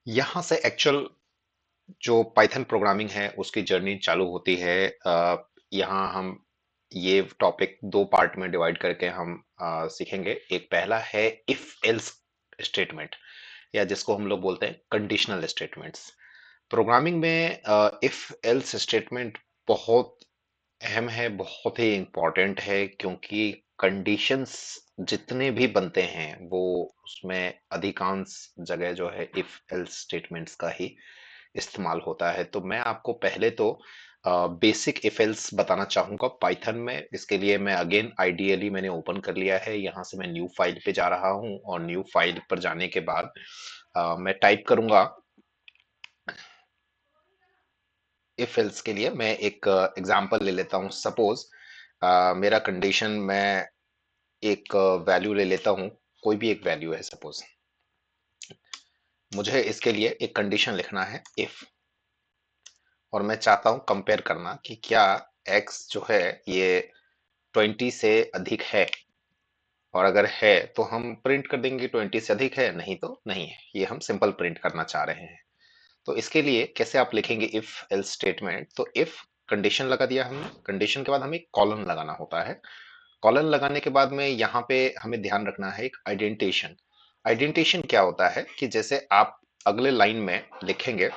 यहाँ से एक्चुअल जो पाइथन प्रोग्रामिंग है उसकी जर्नी चालू होती है। यहाँ हम ये टॉपिक दो पार्ट में डिवाइड करके हम सीखेंगे। एक पहला है इफ एल्स स्टेटमेंट, या जिसको हम लोग बोलते हैं कंडीशनल स्टेटमेंट्स। प्रोग्रामिंग में इफ एल्स स्टेटमेंट बहुत अहम है, बहुत ही इम्पोर्टेंट है, क्योंकि कंडीशंस जितने भी बनते हैं वो उसमें अधिकांश जगह जो है इफ एल्स स्टेटमेंट्स का ही इस्तेमाल होता है। तो मैं आपको पहले तो बेसिक इफ एल्स बताना चाहूंगा पाइथन में। इसके लिए मैं अगेन आइडियली मैंने ओपन कर लिया है। यहाँ से मैं न्यू फाइल पे जा रहा हूँ और न्यू फाइल पर जाने के बाद मैं टाइप करूंगा। इफ एल्स के लिए मैं एक एग्जांपल ले लेता हूँ। सपोज मेरा कंडीशन, मैं एक वैल्यू ले लेता हूँ, कोई भी एक वैल्यू है सपोज। मुझे इसके लिए एक कंडीशन लिखना है इफ, और मैं चाहता हूँ कंपेयर करना कि क्या x जो है ये 20 से अधिक है, और अगर है तो हम प्रिंट कर देंगे 20 से अधिक है, नहीं तो नहीं है। ये हम सिंपल प्रिंट करना चाह रहे हैं। तो इसके लिए कैसे आप लिखेंगे इफ एल्स स्टेटमेंट? तो इफ कंडीशन लगा दिया हमने, कंडीशन के बाद हमें कॉलन लगाना होता है। कॉलन लगाने के बाद में यहाँ पे हमें ध्यान रखना है एक आइडेंटिशन। आइडेंटिशन क्या होता है कि जैसे आप अगले लाइन में लिखेंगे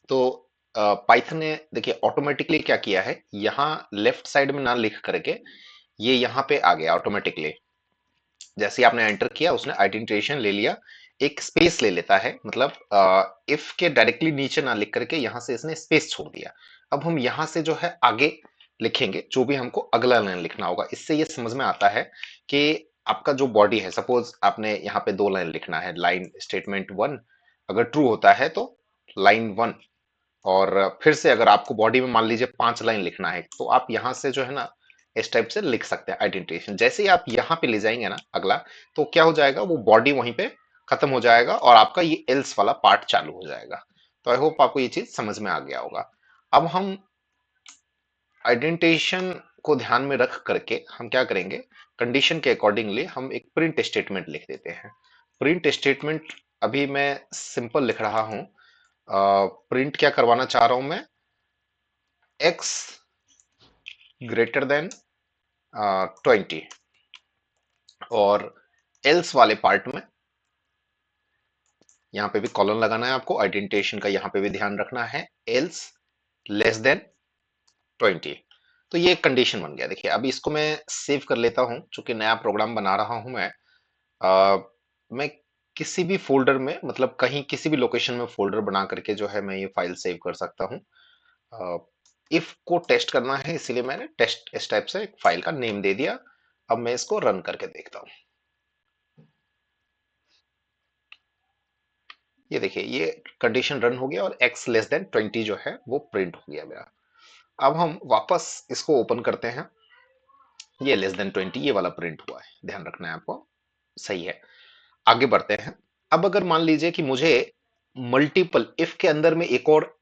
तो पाइथन ने देखिए ऑटोमेटिकली क्या किया है, यहाँ लेफ्ट साइड में ना लिख करके ये यहाँ पे आ गया ऑटोमेटिकली। जैसे ही आपने एंटर किया उसने आइडेंटिफिकेशन ले लिया, एक स्पेस ले लेता है, मतलब इफ के डायरेक्टली नीचे ना लिख करके यहाँ से इसने स्पेस छोड़ दिया। अब हम यहाँ से जो है आगे लिखेंगे जो भी हमको अगला लाइन लिखना होगा। इससे ये समझ में आता है कि आपका जो बॉडी है, सपोज आपने यहाँ पे दो लाइन लिखना है, लाइन स्टेटमेंट वन अगर ट्रू होता है तो लाइन वन, और फिर से अगर आपको बॉडी में मान लीजिए 5 लाइन लिखना है तो आप यहाँ से जो है ना इस टाइप से लिख सकते हैं आइडेंटिफिकेशन। जैसे ही आप यहाँ पे ले जाएंगे ना अगला, तो क्या हो जाएगा, वो बॉडी वहीं पे खत्म हो जाएगा और आपका ये एल्स वाला पार्ट चालू हो जाएगा। तो आई होप आपको ये चीज समझ में आ गया होगा। अब हम आइडेंटिफिकेशन को ध्यान में रख करके हम क्या करेंगे, कंडीशन के अकॉर्डिंगली हम एक प्रिंट स्टेटमेंट लिख देते हैं। प्रिंट स्टेटमेंट अभी मैं सिंपल लिख रहा हूं। प्रिंट क्या करवाना चाह रहा हूं मैं, x ग्रेटर देन 20, और एल्स वाले पार्ट में यहां पे भी कॉलन लगाना है आपको। आइडेंटिफिकेशन का यहां पे भी ध्यान रखना है, एल्स लेस देन 20। तो ये एक कंडीशन बन गया। देखिए अभी इसको मैं सेव कर लेता हूं, चूंकि नया प्रोग्राम बना रहा हूं मैं। मैं किसी भी फोल्डर में, मतलब कहीं किसी भी लोकेशन में फोल्डर बना करके जो है मैं ये फाइल सेव कर सकता हूं। इफ को टेस्ट करना है इसलिए मैंने टेस्ट इस टाइप से एक फाइल का नेम दे दिया। अब मैं इसको रन करके देखता हूं। ये देखिए ये कंडीशन रन हो गया और x लेस देन 20 जो है वो प्रिंट हो गया मेरा। अब हम वापस इसको ओपन करते हैं। ये लेस देन 20 ये वाला प्रिंट हुआ है, ध्यान रखना है आपको। सही है, आगे बढ़ते हैं। अब अगर मान लीजिए कि मुझे मल्टीपल इफ के अंदर में एक और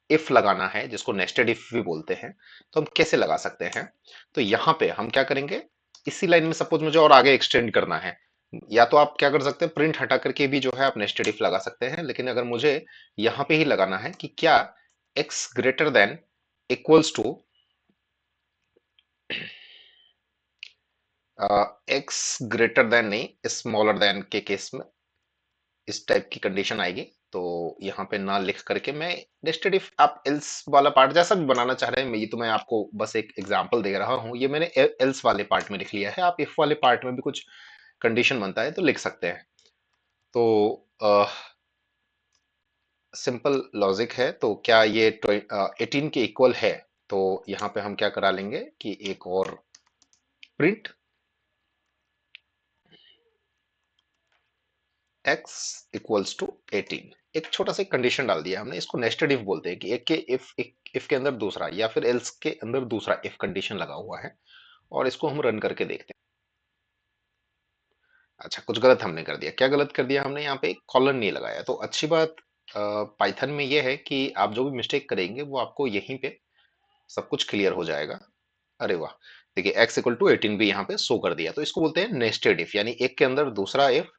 इफ लगाना है, जिसको नेस्टेड इफ भी बोलते हैं, तो हम कैसे लगा सकते हैं? तो यहां पे हम क्या करेंगे, इसी लाइन में सपोज मुझे और आगे एक्सटेंड करना है, या तो आप क्या कर सकते हैं, प्रिंट हटा करके भी जो है आप नेस्टेड इफ लगा सकते हैं। लेकिन अगर मुझे यहां पे ही लगाना है कि क्या x greater than equals to x greater than नहीं, स्मॉलर देन के केस में इस टाइप की कंडीशन आएगी। तो यहाँ पे ना लिख करके मैं नेस्टेड इफ, आप एल्स वाला पार्ट जैसा भी बनाना चाह रहे हैं, ये तो मैं आपको बस एक एग्जांपल दे रहा हूँ। ये मैंने एल्स वाले पार्ट में लिख लिया है। आप इफ वाले पार्ट में भी कुछ कंडीशन बनता है तो लिख सकते हैं। तो सिंपल लॉजिक है। तो क्या ये 18 के इक्वल है? तो यहाँ पे हम क्या करा लेंगे कि एक और प्रिंट x इक्वल्स टू 18, एक छोटा सा कंडीशन डाल दिया हमने। इसको नेस्टेड इफ बोलते हैं कि एक के इफ के अंदर दूसरा, या फिर एल्स के अंदर दूसरा इफ कंडीशन लगा हुआ है, और इसको हम रन करके देखते हैं। अच्छा, कुछ गलत हमने कर दिया। क्या गलत कर दिया हमने? यहाँ पे कॉलन नहीं लगाया। तो अच्छी बात पाइथन में ये है कि आप जो भी मिस्टेक करेंगे वो आपको यहीं पे सब कुछ क्लियर हो जाएगा। अरे वाह, देखिए x इक्वल टू 18 भी यहाँ पे शो कर दिया। तो इसको बोलते हैं नेस्टेड इफ, यानी एक के अंदर दूसरा इफ,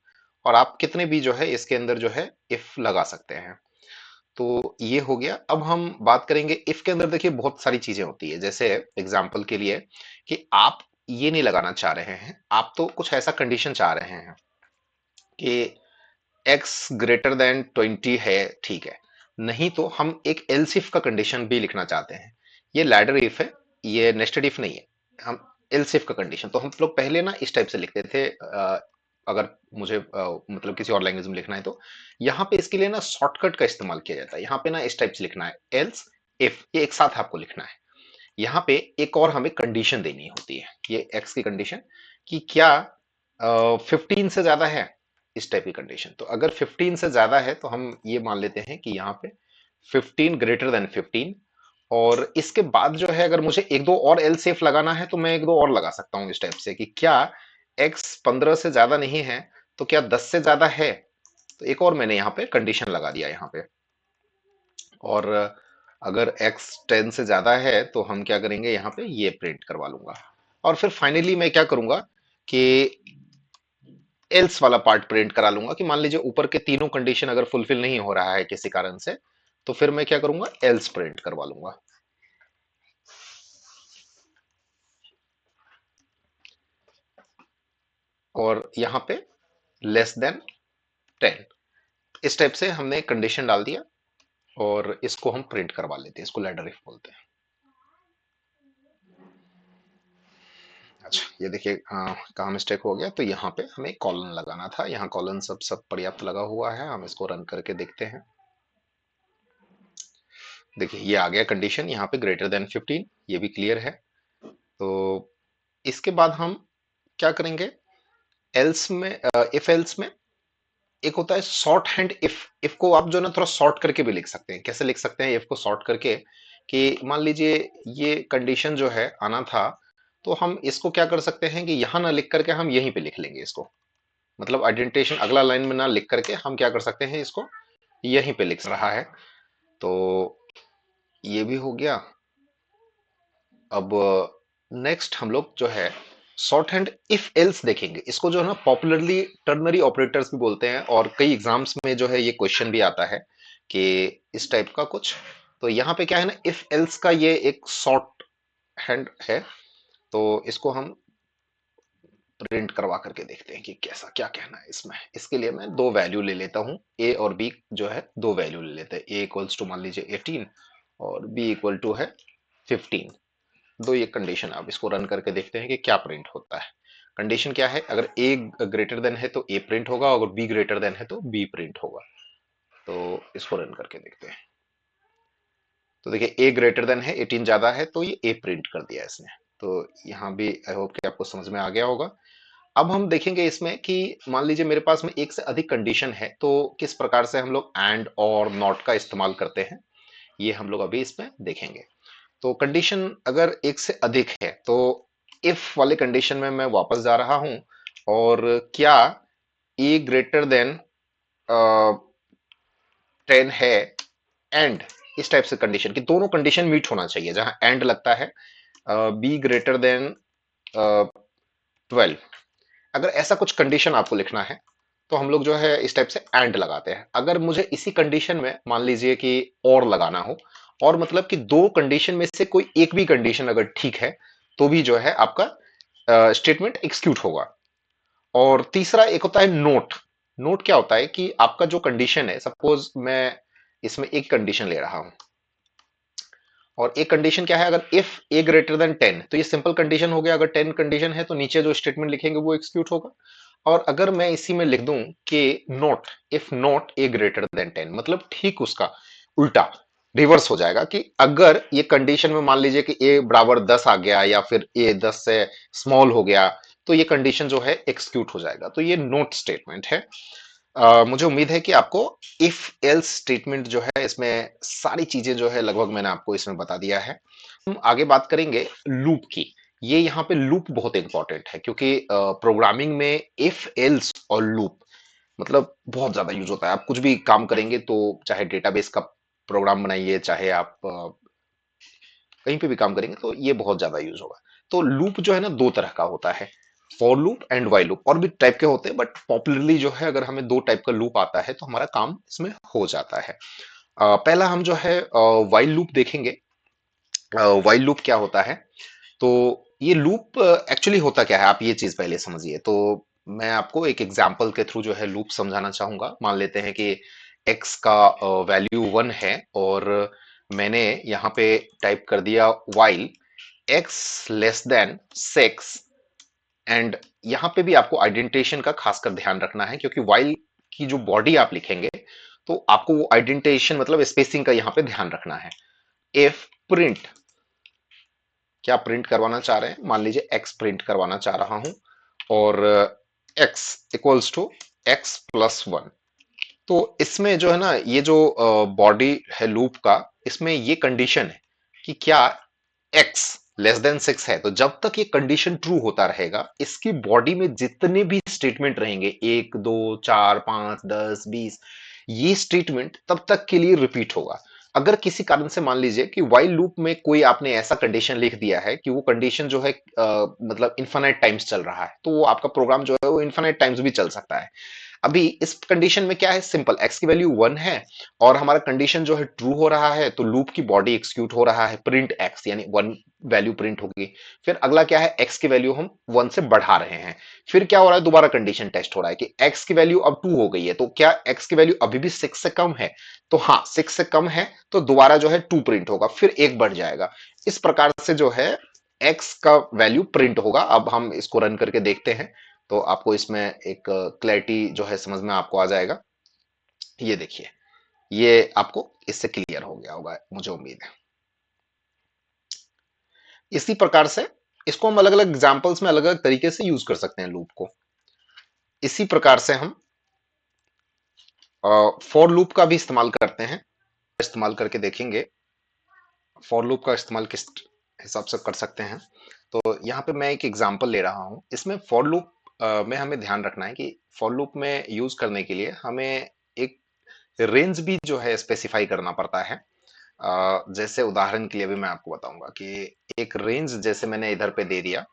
और आप कितने भी जो है इसके अंदर जो है इफ लगा सकते हैं। तो ये हो गया। अब हम बात करेंगे इफ के अंदर। देखिए बहुत सारी चीजें होती है, जैसे एग्जाम्पल के लिए कि आप ये नहीं लगाना चाह रहे हैं, आप तो कुछ ऐसा कंडीशन चाह रहे हैं कि x ग्रेटर देन 20 है, ठीक है। नहीं तो हम एक एल्स इफ का कंडीशन भी लिखना चाहते हैं। ये लैडर इफ है, ये नेस्टेड इफ नहीं है। हम एल्स इफ का कंडीशन तो हम लोग पहले ना इस टाइप से लिखते थे। अगर मुझे मतलब किसी और लैंग्वेज में लिखना है तो यहाँ पे इसके लिए ना शॉर्टकट का इस्तेमाल किया जाता है। यहाँ पे ना इस टाइप से लिखना है, एल्स इफ, ये एक साथ आपको लिखना है। यहाँ पे एक और हमें कंडीशन देनी होती है, ये एक्स की कंडीशन, कि क्या 15 से ज्यादा है, इस टाइप की कंडीशन। तो अगर 15 से ज्यादा है तो हम ये मान लेते हैं कि यहाँ पे 15 ग्रेटर देन 15। और इसके बाद जो है अगर मुझे एक दो और एल सेफ लगाना है तो मैं एक दो और लगा सकता हूँ इस टाइप से, कि क्या एक्स 15 से ज्यादा नहीं है तो क्या 10 से ज्यादा है। तो एक और मैंने यहाँ पे कंडीशन लगा दिया यहाँ पे। और अगर x 10 से ज्यादा है तो हम क्या करेंगे, यहाँ पे ये प्रिंट करवा लूंगा। और फिर फाइनली मैं क्या करूंगा कि एल्स वाला पार्ट प्रिंट करा लूंगा, कि मान लीजिए ऊपर के तीनों कंडीशन अगर फुलफिल नहीं हो रहा है किसी कारण से, तो फिर मैं क्या करूंगा, एल्स प्रिंट करवा लूंगा। और यहाँ पे लेस देन 10, इस टाइप से हमने कंडीशन डाल दिया और इसको हम प्रिंट करवा लेते हैं, इसको लैडर इफ बोलते हैं। अच्छा ये देखिए कहाँ मिस्टेक हो गया, तो यहाँ पे हमें कॉलन लगाना था। यहाँ कॉलन सब पर्याप्त लगा हुआ है, हम इसको रन करके देखते हैं। देखिए ये आ गया कंडीशन यहाँ पे ग्रेटर देन 15, ये भी क्लियर है। तो इसके बाद हम क्या करेंगे, एल्स में इफ एल्स में एक होता है शॉर्ट हैंड इफ। इफ को आप जो ना थोड़ा शॉर्ट करके भी लिख सकते हैं। कैसे लिख सकते हैं इफ को शॉर्ट करके, कि मान लीजिए ये कंडीशन जो है आना था, तो हम इसको क्या कर सकते हैं कि यहां ना लिख करके हम यहीं पे लिख लेंगे इसको। मतलब आइडेंटिटेशन अगला लाइन में ना लिख करके हम क्या कर सकते हैं, इसको यहीं पे लिख रहा है। तो ये भी हो गया। अब नेक्स्ट हम लोग जो है शॉर्ट हैंड इफ एल्स देखेंगे। इसको जो है ना पॉपुलरली टर्नरी ऑपरेटर्स भी बोलते हैं, और कई एग्जाम्स में जो है ये क्वेश्चन भी आता है कि इस टाइप का कुछ। तो यहाँ पे क्या है ना, इफ एल्स का ये एक शॉर्ट हैंड है। तो इसको हम प्रिंट करवा करके देखते हैं कि कैसा क्या कहना है इसमें। इसके लिए मैं दो वैल्यू ले लेता हूं, ए और बी जो है दो वैल्यू ले लेते हैं। ए इक्वल्स टू मान लीजिए 18 और बी इक्वल टू है 15। दो ये कंडीशन, आप इसको रन करके देखते हैं कि क्या प्रिंट होता है। कंडीशन क्या है, अगर ए ग्रेटर देन है तो ए प्रिंट होगा, अगर बी ग्रेटर देन है तो बी प्रिंट होगा। तो इसको रन करके देखते हैं। तो देखिए ए ग्रेटर देन है, 18 ज्यादा है, तो ये ए प्रिंट कर दिया इसने। तो यहाँ भी आई होप कि आपको समझ में आ गया होगा। अब हम देखेंगे इसमें कि मान लीजिए मेरे पास में एक से अधिक कंडीशन है, तो किस प्रकार से हम लोग एंड और नॉट का इस्तेमाल करते हैं, ये हम लोग अभी इसमें देखेंगे। तो कंडीशन अगर एक से अधिक है तो इफ वाले कंडीशन में मैं वापस जा रहा हूं, और क्या ए ग्रेटर देन 10 है एंड, इस टाइप से कंडीशन की दोनों कंडीशन मीट होना चाहिए। जहां एंड लगता है बी ग्रेटर देन 12, अगर ऐसा कुछ कंडीशन आपको लिखना है तो हम लोग जो है इस टाइप से एंड लगाते हैं। अगर मुझे इसी कंडीशन में मान लीजिए कि और लगाना हो, और मतलब कि दो कंडीशन में से कोई एक भी कंडीशन अगर ठीक है तो भी जो है आपका स्टेटमेंट एग्जीक्यूट होगा। और तीसरा एक होता है नोट। नोट क्या होता है कि आपका जो कंडीशन है, सपोज मैं इसमें एक कंडीशन ले रहा हूं, और एक कंडीशन क्या है, अगर इफ ए ग्रेटर देन 10, तो ये सिंपल कंडीशन हो गया। अगर 10 कंडीशन है तो नीचे जो स्टेटमेंट लिखेंगे वो एग्जीक्यूट होगा। और अगर मैं इसी में लिख दूं कि note if not a greater than 10, मतलब ठीक उसका उल्टा रिवर्स हो जाएगा, कि अगर ये कंडीशन में मान लीजिए कि ए बराबर 10 आ गया या फिर ए 10 से स्मॉल हो गया, तो ये कंडीशन जो है एक्सक्यूट हो जाएगा। तो ये नोट स्टेटमेंट है। मुझे उम्मीद है कि आपको इफ एल्स स्टेटमेंट जो है इसमें सारी चीजें जो है लगभग मैंने आपको इसमें बता दिया है। हम आगे बात करेंगे लूप की। ये यहाँ पे लूप बहुत इंपॉर्टेंट है, क्योंकि प्रोग्रामिंग में इफ एल्स और लूप मतलब बहुत ज्यादा यूज होता है। आप कुछ भी काम करेंगे तो चाहे डेटाबेस का प्रोग्राम बनाइए, चाहे आप कहीं पे भी काम करेंगे तो ये बहुत ज्यादा यूज होगा। तो लूप जो है ना दो तरह का होता है। For loop and while loop, और भी टाइप के होते हैं, बट पॉपुलरली जो है अगर हमें दो टाइप का लूप आता है तो हमारा काम इसमें हो जाता है। पहला हम जो है वाइल लूप देखेंगे। वाइल लूप क्या होता है? तो ये लूप एक्चुअली होता क्या है, आप ये चीज पहले समझिए। तो मैं आपको एक एग्जांपल के थ्रू जो है लूप समझाना चाहूंगा। मान लेते हैं कि x का वैल्यू 1 है, और मैंने यहाँ पे टाइप कर दिया while x less than 6, and यहाँ पे भी आपको आइडेंटिटेशन का खासकर ध्यान रखना है, क्योंकि while की जो बॉडी आप लिखेंगे तो आपको वो आइडेंटिटेशन मतलब स्पेसिंग का यहाँ पे ध्यान रखना है। इफ प्रिंट, क्या प्रिंट करवाना चाह रहे हैं? मान लीजिए x प्रिंट करवाना चाह रहा हूं, और x equals to x plus 1। तो इसमें जो है ना, ये जो बॉडी है लूप का, इसमें ये कंडीशन है कि क्या x लेस देन 6 है। तो जब तक ये कंडीशन ट्रू होता रहेगा, इसकी बॉडी में जितने भी स्टेटमेंट रहेंगे, 1 2 4 5 10 20, ये स्टेटमेंट तब तक के लिए रिपीट होगा। अगर किसी कारण से मान लीजिए कि while लूप में कोई आपने ऐसा कंडीशन लिख दिया है कि वो कंडीशन जो है मतलब इन्फिनाइट टाइम्स चल रहा है, तो वो आपका प्रोग्राम जो है वो इन्फिनाइट टाइम्स भी चल सकता है। अभी इस कंडीशन में क्या है, सिंपल, x की वैल्यू 1 है और हमारा कंडीशन जो है ट्रू हो रहा है, तो लूप की बॉडी एक्सिक्यूट हो रहा है, प्रिंट x, यानी 1 वैल्यू प्रिंट होगी। फिर अगला क्या है, x की वैल्यू हम 1 से बढ़ा रहे हैं। फिर क्या हो रहा है, दोबारा कंडीशन टेस्ट हो रहा है कि x की वैल्यू अब 2 हो गई है, तो क्या x की वैल्यू अभी भी 6 से कम है? तो हाँ, 6 से कम है, तो दोबारा जो है 2 प्रिंट होगा, फिर एक बढ़ जाएगा। इस प्रकार से जो है x का वैल्यू प्रिंट होगा। अब हम इसको रन करके देखते हैं, तो आपको इसमें एक क्लैरिटी जो है समझ में आपको आ जाएगा। ये देखिए, ये आपको इससे क्लियर हो गया होगा, मुझे उम्मीद है। इसी प्रकार से इसको हम अलग अलग एग्जांपल्स में अलग अलग तरीके से यूज कर सकते हैं लूप को। इसी प्रकार से हम फॉर लूप का भी इस्तेमाल करते हैं, इस्तेमाल करके देखेंगे फॉर लूप का इस्तेमाल किस हिसाब से कर सकते हैं। तो यहाँ पे मैं एक एग्जांपल ले रहा हूँ। इसमें फॉर लूप में हमें ध्यान रखना है कि फॉर लूप में यूज करने के लिए हमें एक रेंज भी जो है स्पेसिफाई करना पड़ता है। जैसे उदाहरण के लिए भी मैं आपको बताऊंगा कि एक रेंज जैसे मैंने इधर पे दे दिया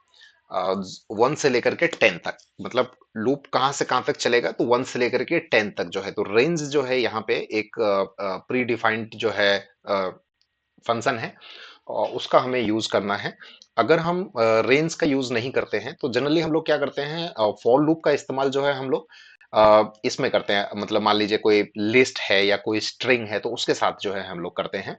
1 से लेकर के 10 तक, मतलब लूप कहां से कहां तक चलेगा, तो 1 से लेकर के 10 तक जो है। तो रेंज जो है यहाँ पे एक प्री डिफाइंड जो है फंक्शन है, और उसका हमें यूज करना है। अगर हम रेंज का यूज नहीं करते हैं, तो जनरली हम लोग क्या करते हैं, फॉर लूप का इस्तेमाल जो है हम लोग इसमें करते हैं, मतलब मान लीजिए कोई लिस्ट है या कोई स्ट्रिंग है, तो उसके साथ जो है हम लोग करते हैं।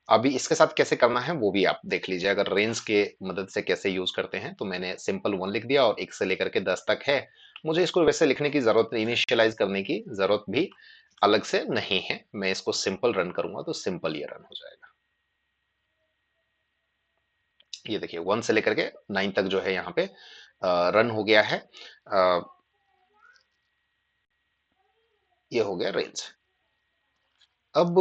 अभी इसके साथ कैसे करना है वो भी आप देख लीजिए। अगर रेंज के मदद से कैसे यूज करते हैं, तो मैंने सिंपल 1 लिख दिया, और 1 से लेकर के 10 तक है। मुझे इसको वैसे लिखने की जरूरत, इनिशियलाइज करने की जरूरत भी अलग से नहीं है। मैं इसको सिंपल रन करूंगा तो सिंपल ये रन हो जाएगा। ये देखिए 1 से लेकर के 9 तक जो है यहाँ पे रन हो गया है। अ, ये हो गया रेंज। अब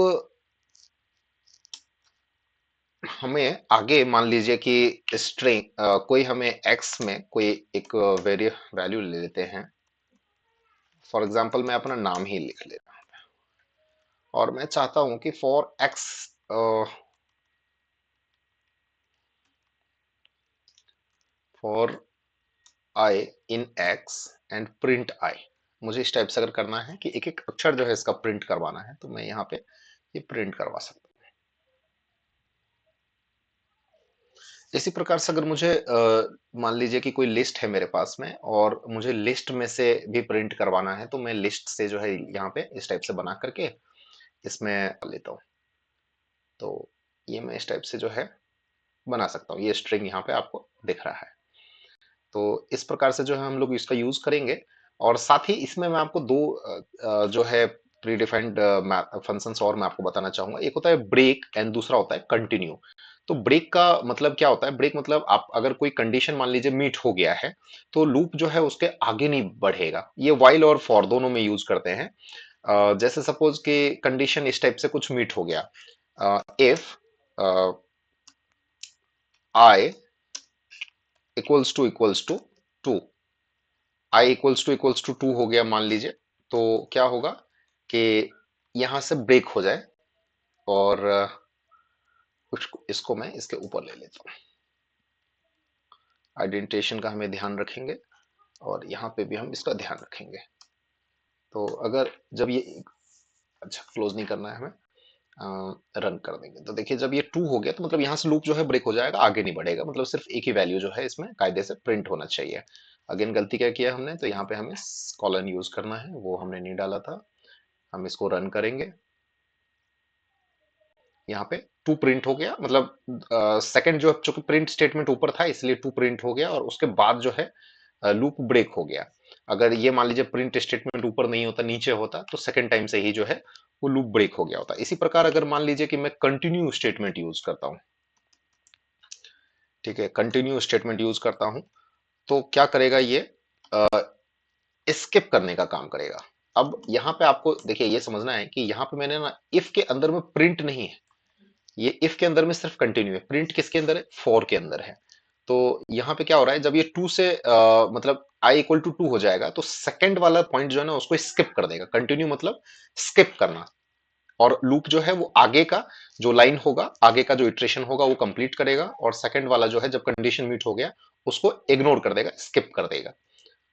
हमें आगे मान लीजिए कि स्ट्रिंग कोई हमें एक्स में कोई एक वेरिए वैल्यू ले लेते हैं। फॉर एग्जांपल मैं अपना नाम ही लिख लेता हूं, और मैं चाहता हूं कि for x for I in x and print I. मुझे इस टाइप से अगर करना है कि एक एक अक्षर जो है इसका प्रिंट करवाना है, तो मैं यहाँ पे ये प्रिंट करवा सकता हूँ। इसी प्रकार से अगर मुझे मान लीजिए कि कोई लिस्ट है मेरे पास में, और मुझे लिस्ट में से भी प्रिंट करवाना है, तो मैं लिस्ट से जो है यहाँ पे इस टाइप से बना करके इसमें लेता हूँ। तो ये मैं इस टाइप से जो है बना सकता हूँ। ये स्ट्रिंग यहाँ पे आपको दिख रहा है। तो इस प्रकार से जो है हम लोग इसका यूज करेंगे। और साथ ही इसमें मैं आपको दो जो है प्री डिफाइंड फंक्शंस और मैं आपको बताना चाहूंगा। एक होता है ब्रेक एंड दूसरा होता है कंटिन्यू। तो ब्रेक का मतलब क्या होता है? ब्रेक मतलब आप अगर कोई कंडीशन मान लीजिए मीट हो गया है, तो लूप जो है उसके आगे नहीं बढ़ेगा। ये वाइल और फॉर दोनों में यूज करते हैं। जैसे सपोज कि कंडीशन इस टाइप से कुछ मीट हो गया, if I equals to 2, I equals to 2 हो गया मान लीजिए, तो क्या होगा कि यहां से ब्रेक हो जाए, और कुछ इसको मैं इसके ऊपर ले लेता हूँ। आइडेंटिटेशन का हमें ध्यान रखेंगे। और यहाँ पे भी हम इसका ध्यान रखेंगे। तो अगर जब ये, अच्छा क्लोज नहीं करना है हमें, रन कर देंगे। तो देखिए जब ये ट्रू हो गया तो मतलब यहाँ से लूप जो है ब्रेक हो जाएगा, आगे नहीं बढ़ेगा, मतलब सिर्फ एक ही वैल्यू जो है इसमें कायदे से प्रिंट होना चाहिए। अगेन गलती क्या किया हमने, तो यहाँ पे हमें कॉलन यूज करना है, वो हमने नहीं डाला था। हम इसको रन करेंगे, यहाँ पे टू प्रिंट हो गया, मतलब सेकंड जो चूंकि प्रिंट स्टेटमेंट ऊपर था इसलिए टू प्रिंट हो गया, और उसके बाद जो है लूप ब्रेक हो गया। अगर ये मान लीजिए प्रिंट स्टेटमेंट ऊपर नहीं होता, नीचे होता, तो सेकंड टाइम से ही जो है वो लूप ब्रेक हो गया होता। इसी प्रकार अगर मान लीजिए कि मैं कंटिन्यू स्टेटमेंट यूज करता हूं, ठीक है, कंटिन्यू स्टेटमेंट यूज करता हूं, तो क्या करेगा ये, स्किप करने का काम करेगा। अब यहाँ पे आपको देखिए ये समझना है कि यहाँ पे मैंने ना इफ के अंदर में प्रिंट नहीं है, ये इफ के अंदर में सिर्फ कंटिन्यू है, प्रिंट किसके अंदर है, फॉर के अंदर है। तो यहाँ पे क्या हो रहा है, जब ये टू से मतलब आई इक्वल टू टू हो जाएगा, तो सेकंड वाला पॉइंट जो है ना उसको स्किप कर देगा। कंटिन्यू मतलब स्किप करना, और लूप जो है वो आगे का जो लाइन होगा, आगे का जो इटरेशन होगा वो कंप्लीट करेगा, और सेकंड वाला जो है जब कंडीशन मीट हो गया उसको इग्नोर कर देगा, स्किप कर देगा।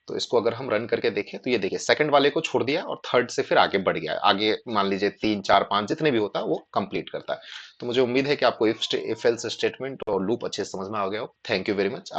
तो इसको अगर हम रन करके देखें तो ये देखिए सेकंड वाले को छोड़ दिया और थर्ड से फिर आगे बढ़ गया, आगे मान लीजिए 3 4 5 जितने भी होता है वो कंप्लीट करता है। तो मुझे उम्मीद है कि आपको इफ एल्स स्टेटमेंट और लूप अच्छे से समझ में आ गया हो। Thank you very much.